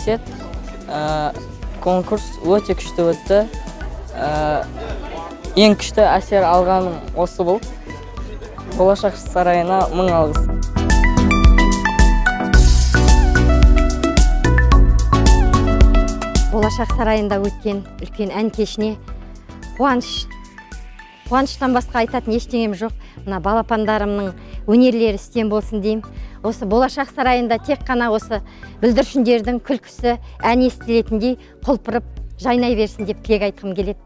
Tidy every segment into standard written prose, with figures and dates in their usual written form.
бесед. Конкурс өте күшті өтті. Ең күшті әсер алғаным осы бұл. Болашақ сарайына 1000 алғыс. Болашақ сарайында өткен үлкен ән кешіне қуаныштан басқа айтатын ештеңем жоқ. Мына балапандарымның өнерлері үстем болсын деймін. Осы Болашақ сарайында тек қана осы бүлдіршіндердің күлкісі, ән естілетіндей құлпырып жайнай берсін деп тілек айтқым келеді.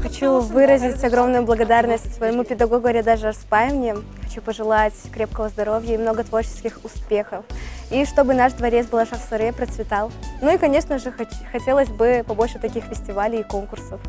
Хочу выразить огромную благодарность своему педагогу Риадаже Арспаевне. Хочу пожелать крепкого здоровья и много творческих успехов. И чтобы наш дворец Балашах-Сарай процветал. Ну и, конечно же, хотелось бы побольше таких фестивалей и конкурсов.